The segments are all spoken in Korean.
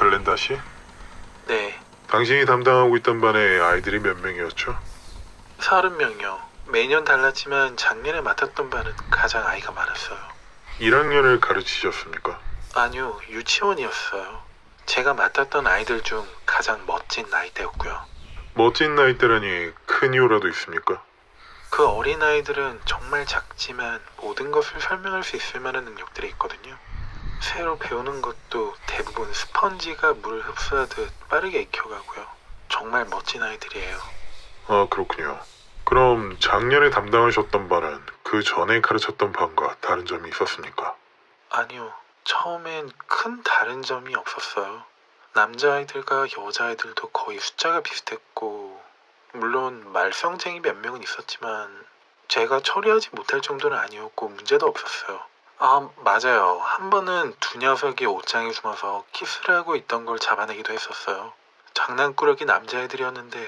글렌다 씨? 네, 당신이 담당하고 있던 반에 아이들이 몇 명이었죠? 30명이요. 매년 달랐지만 작년에 맡았던 반은 가장 아이가 많았어요. 1학년을 가르치셨습니까? 아니요, 유치원이었어요. 제가 맡았던 아이들 중 가장 멋진 나이대였고요. 멋진 나이대라니 큰 이유라도 있습니까? 그 어린 아이들은 정말 작지만 모든 것을 설명할 수 있을 만한 능력들이 있거든요. 새로 배우는 것도 대부분 스펀지가 물을 흡수하듯 빠르게 익혀가고요. 정말 멋진 아이들이에요. 아, 그렇군요. 그럼 작년에 담당하셨던 반은 그 전에 가르쳤던 반과 다른 점이 있었습니까? 아니요, 처음엔 큰 다른 점이 없었어요. 남자아이들과 여자아이들도 거의 숫자가 비슷했고, 물론 말썽쟁이 몇 명은 있었지만 제가 처리하지 못할 정도는 아니었고 문제도 없었어요. 아, 맞아요. 한 번은 두 녀석이 옷장에 숨어서 키스를 하고 있던 걸 잡아내기도 했었어요. 장난꾸러기 남자애들이었는데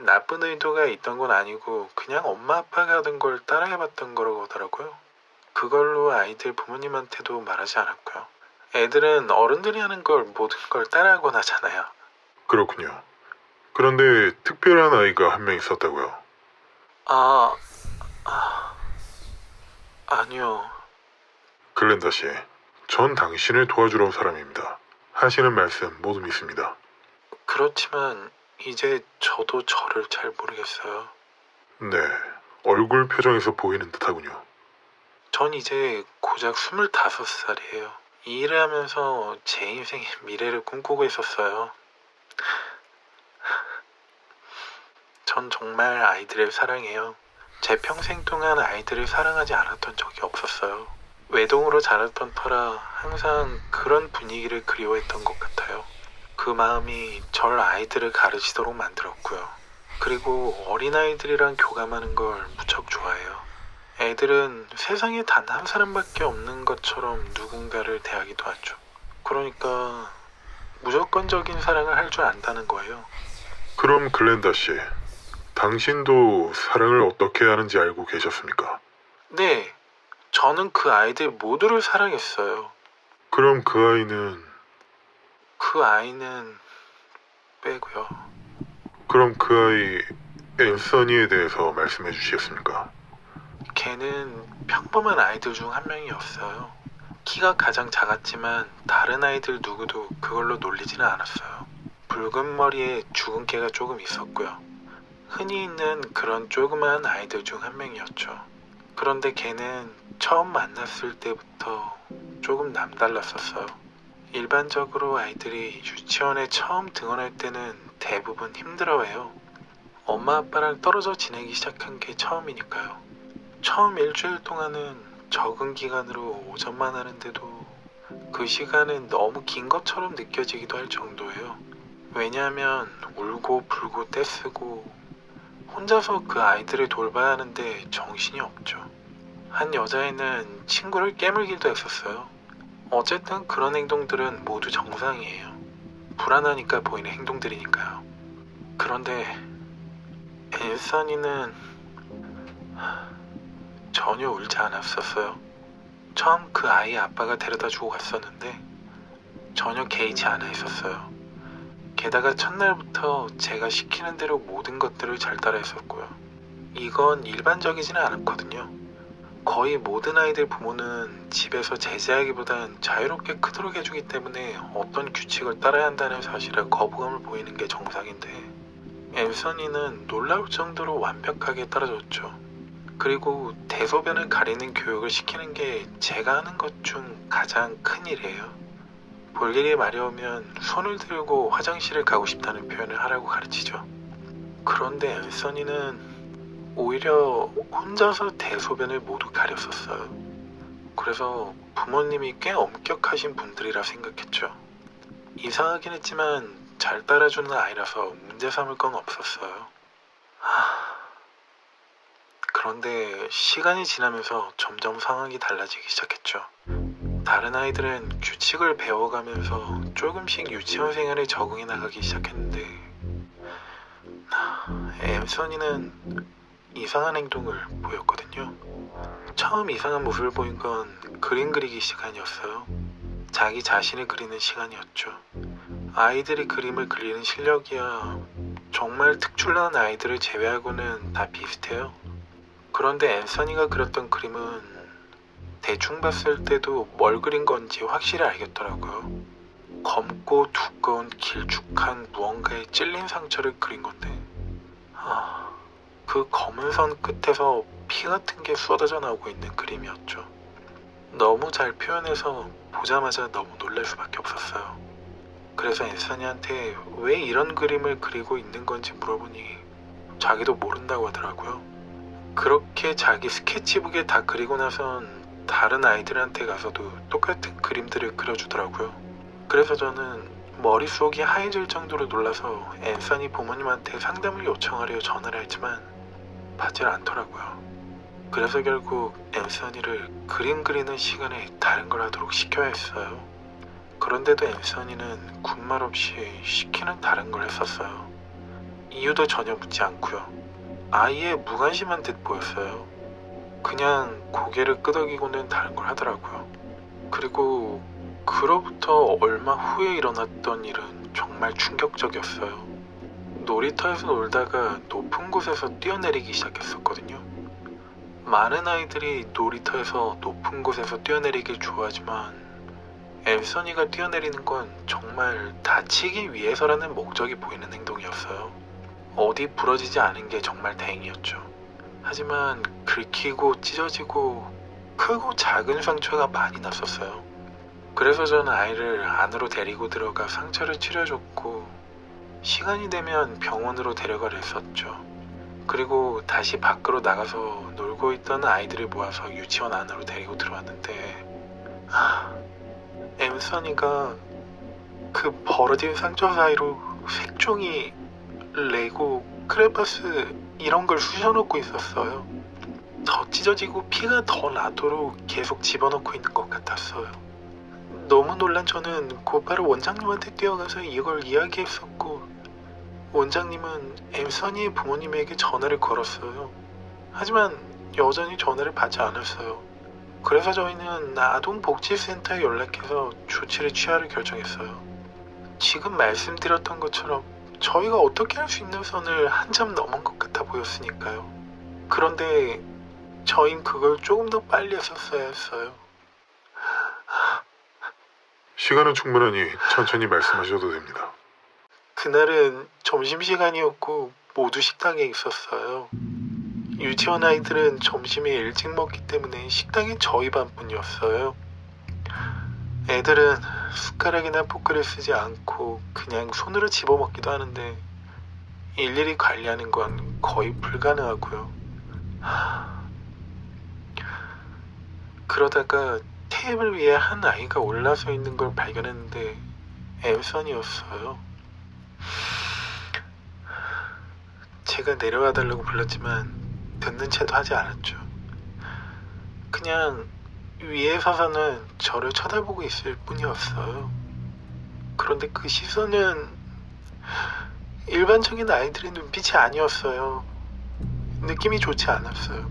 나쁜 의도가 있던 건 아니고 그냥 엄마 아빠가 하던 걸 따라해봤던 거라고 하더라고요. 그걸로 아이들 부모님한테도 말하지 않았고요. 애들은 어른들이 하는 걸 모든 걸 따라하곤 하잖아요. 그렇군요. 그런데 특별한 아이가 한 명 있었다고요? 아, 아니요. 글렌다 씨, 전 당신을 도와주러 온 사람입니다. 하시는 말씀 모두 믿습니다. 그렇지만 이제 저도 저를 잘 모르겠어요. 네, 얼굴 표정에서 보이는 듯하군요. 전 이제 고작 25살이에요. 이 일을 하면서 제 인생의 미래를 꿈꾸고 있었어요. 전 정말 아이들을 사랑해요. 제 평생 동안 아이들을 사랑하지 않았던 적이 없었어요. 외동으로 자랐던 터라 항상 그런 분위기를 그리워했던 것 같아요. 그 마음이 절 아이들을 가르치도록 만들었고요. 그리고 어린아이들이랑 교감하는 걸 무척 좋아해요. 애들은 세상에 단 한 사람밖에 없는 것처럼 누군가를 대하기도 하죠. 그러니까 무조건적인 사랑을 할 줄 안다는 거예요. 그럼 글렌다 씨, 당신도 사랑을 어떻게 하는지 알고 계셨습니까? 네, 저는 그 아이들 모두를 사랑했어요. 그럼 그 아이는 빼고요. 그럼 그 아이 앤서니에 대해서 말씀해 주시겠습니까? 걔는 평범한 아이들 중 한 명이었어요. 키가 가장 작았지만 다른 아이들 누구도 그걸로 놀리지는 않았어요. 붉은 머리에 죽은 깨가 조금 있었고요. 흔히 있는 그런 조그마한 아이들 중 한 명이었죠. 그런데 걔는 처음 만났을 때부터 조금 남달랐었어요. 일반적으로 아이들이 유치원에 처음 등원할 때는 대부분 힘들어해요. 엄마 아빠랑 떨어져 지내기 시작한 게 처음이니까요. 처음 일주일 동안은 적응 기간으로 오전만 하는데도 그 시간은 너무 긴 것처럼 느껴지기도 할 정도예요. 왜냐하면 울고 불고 떼쓰고 혼자서 그 아이들을 돌봐야 하는데 정신이 없죠. 한 여자애는 친구를 깨물기도 했었어요. 어쨌든 그런 행동들은 모두 정상이에요. 불안하니까 보이는 행동들이니까요. 그런데 앤서니는 전혀 울지 않았었어요. 처음 그 아이 아빠가 데려다 주고 갔었는데 전혀 개의치 않아 있었어요. 게다가 첫날부터 제가 시키는 대로 모든 것들을 잘 따라 했었고요. 이건 일반적이지는 않았거든요. 거의 모든 아이들 부모는 집에서 제재하기보단 자유롭게 크도록 해주기 때문에 어떤 규칙을 따라야 한다는 사실에 거부감을 보이는 게 정상인데 앤서니는 놀라울 정도로 완벽하게 따라줬죠. 그리고 대소변을 가리는 교육을 시키는 게 제가 하는 것 중 가장 큰 일이에요. 볼 일이 마려우면 손을 들고 화장실을 가고 싶다는 표현을 하라고 가르치죠. 그런데 앤서니는 오히려 혼자서 대소변을 모두 가렸었어요. 그래서 부모님이 꽤 엄격하신 분들이라 생각했죠. 이상하긴 했지만 잘 따라주는 아이라서 문제 삼을 건 없었어요. 그런데 시간이 지나면서 점점 상황이 달라지기 시작했죠. 다른 아이들은 규칙을 배워가면서 조금씩 유치원 생활에 적응해 나가기 시작했는데 엠선이는 이상한 행동을 보였거든요. 처음 이상한 모습을 보인 건 그림 그리기 시간이었어요. 자기 자신을 그리는 시간이었죠. 아이들이 그림을 그리는 실력이야 정말 특출난 아이들을 제외하고는 다 비슷해요. 그런데 앤서니가 그렸던 그림은 대충 봤을 때도 뭘 그린 건지 확실히 알겠더라고요. 검고 두꺼운 길쭉한 무언가에 찔린 상처를 그린 건데 그 검은 선 끝에서 피 같은 게 쏟아져 나오고 있는 그림이었죠. 너무 잘 표현해서 보자마자 너무 놀랄 수밖에 없었어요. 그래서 앤서니한테 왜 이런 그림을 그리고 있는 건지 물어보니 자기도 모른다고 하더라고요. 그렇게 자기 스케치북에 다 그리고 나선 다른 아이들한테 가서도 똑같은 그림들을 그려주더라고요. 그래서 저는 머릿속이 하얘질 정도로 놀라서 앤서니 부모님한테 상담을 요청하려 전화를 했지만 받질 않더라고요. 그래서 결국 앤서니를 그림 그리는 시간에 다른 걸 하도록 시켜야 했어요. 그런데도 앤서니는 군말 없이 시키는 다른 걸 했었어요. 이유도 전혀 묻지 않고요. 아예 무관심한 듯 보였어요. 그냥 고개를 끄덕이고는 다른 걸 하더라고요. 그리고 그로부터 얼마 후에 일어났던 일은 정말 충격적이었어요. 놀이터에서 놀다가 높은 곳에서 뛰어내리기 시작했었거든요. 많은 아이들이 놀이터에서 높은 곳에서 뛰어내리길 좋아하지만 앤서니가 뛰어내리는 건 정말 다치기 위해서라는 목적이 보이는 행동이었어요. 어디 부러지지 않은 게 정말 다행이었죠. 하지만 긁히고 찢어지고 크고 작은 상처가 많이 났었어요. 그래서 저는 아이를 안으로 데리고 들어가 상처를 치료해줬고 시간이 되면 병원으로 데려가려 했었죠. 그리고 다시 밖으로 나가서 놀고 있던 아이들을 모아서 유치원 안으로 데리고 들어왔는데 엠선이가 그 벌어진 상처 사이로 색종이, 레고, 크레파스 이런 걸 쑤셔놓고 있었어요. 더 찢어지고 피가 더 나도록 계속 집어넣고 있는 것 같았어요. 너무 놀란 저는 곧바로 원장님한테 뛰어가서 이걸 이야기했었고 원장님은 엠선이의 부모님에게 전화를 걸었어요. 하지만 여전히 전화를 받지 않았어요. 그래서 저희는 아동복지센터에 연락해서 조치를 취하를 결정했어요. 지금 말씀드렸던 것처럼 저희가 어떻게 할 수 있는 선을 한참 넘은 것 같아 보였으니까요. 그런데 저희는 그걸 조금 더 빨리 했었어야 했어요. 시간은 충분하니 천천히 말씀하셔도 됩니다. 그날은 점심시간이었고 모두 식당에 있었어요. 유치원 아이들은 점심에 일찍 먹기 때문에 식당에 저희 반뿐이었어요. 애들은 숟가락이나 포크를 쓰지 않고 그냥 손으로 집어먹기도 하는데 일일이 관리하는 건 거의 불가능하고요. 그러다가 테이블 위에 한 아이가 올라서 있는 걸 발견했는데 엠선이었어요. 제가 내려와 달라고 불렀지만 듣는 채도 하지 않았죠. 그냥 위에 서서는 저를 쳐다보고 있을 뿐이었어요. 그런데 그 시선은 일반적인 아이들의 눈빛이 아니었어요. 느낌이 좋지 않았어요.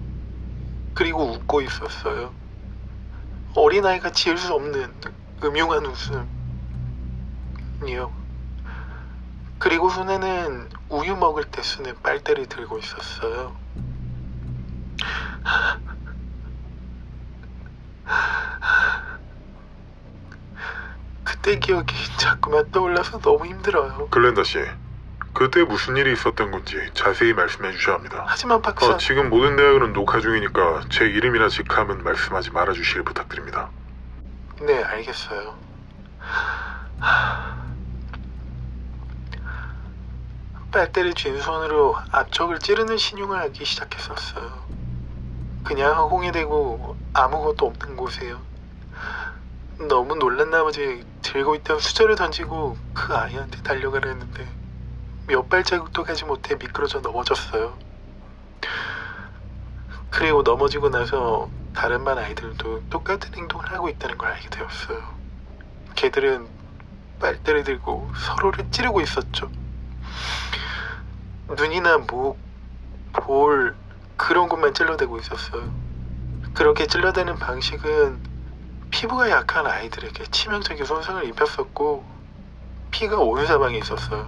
그리고 웃고 있었어요. 어린아이가 지을 수 없는 음흉한 웃음이요. 그리고 손에는 우유 먹을 때 쓰는 빨대를 들고 있었어요. 그때 기억이 자꾸만 떠올라서 너무 힘들어요. 글렌다 씨, 그때 무슨 일이 있었던 건지 자세히 말씀해 주셔야 합니다. 하지만 박사... 지금 모든 대학은 녹화 중이니까 제 이름이나 직함은 말씀하지 말아주시길 부탁드립니다. 네, 알겠어요. 빨대를 쥔 손으로 앞쪽을 찌르는 신용을 하기 시작했었어요. 그냥 허공에 대고 아무것도 없는 곳에요. 너무 놀란 나머지 들고 있던 수저를 던지고 그 아이한테 달려가려 했는데 몇 발자국도 가지 못해 미끄러져 넘어졌어요. 그리고 넘어지고 나서 다른 반 아이들도 똑같은 행동을 하고 있다는 걸 알게 되었어요. 걔들은 빨대를 들고 서로를 찌르고 있었죠. 눈이나 목, 볼 그런 곳만 찔러대고 있었어요. 그렇게 찔러대는 방식은 피부가 약한 아이들에게 치명적인 손상을 입혔었고 피가 온 사방에 있었어요.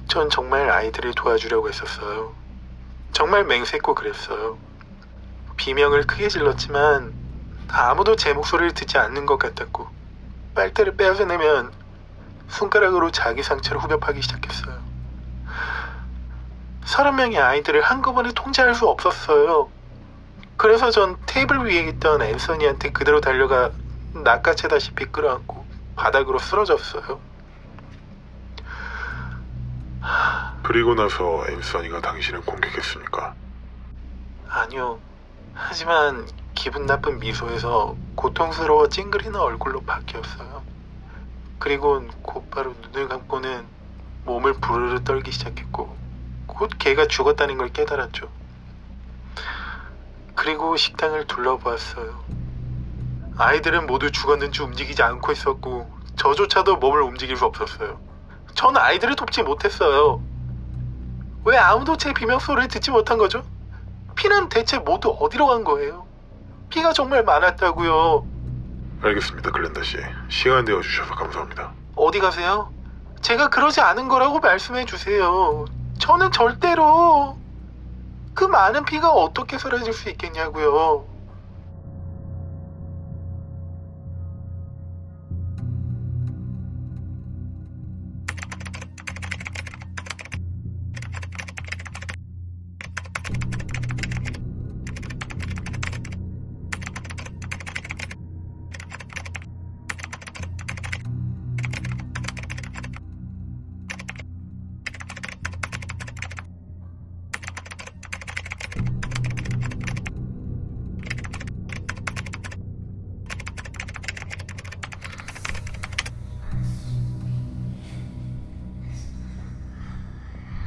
전 정말 아이들을 도와주려고 했었어요. 정말 맹세코 그랬어요. 비명을 크게 질렀지만 아무도 제 목소리를 듣지 않는 것 같았고 빨대를 빼앗아내면 손가락으로 자기 상처를 후벼파기 시작했어요. 30명의 아이들을 한꺼번에 통제할 수 없었어요. 그래서 전 테이블 위에 있던 앤서니한테 그대로 달려가 낚아채다시피 끌어안고 바닥으로 쓰러졌어요. 그리고 나서 앤서니가 당신을 공격했습니까? 아니요. 하지만 기분 나쁜 미소에서 고통스러워 찡그리는 얼굴로 바뀌었어요. 그리고 곧바로 눈을 감고는 몸을 부르르 떨기 시작했고 곧 걔가 죽었다는 걸 깨달았죠. 그리고 식당을 둘러보았어요. 아이들은 모두 죽었는지 움직이지 않고 있었고 저조차도 몸을 움직일 수 없었어요. 전 아이들을 돕지 못했어요. 왜 아무도 제 비명소리를 듣지 못한 거죠? 피는 대체 모두 어디로 간 거예요? 피가 정말 많았다고요. 알겠습니다, 글렌다 씨. 시간 내어주셔서 감사합니다. 어디 가세요? 제가 그러지 않은 거라고 말씀해 주세요. 저는 절대로 그 많은 피가 어떻게 사라질 수 있겠냐고요.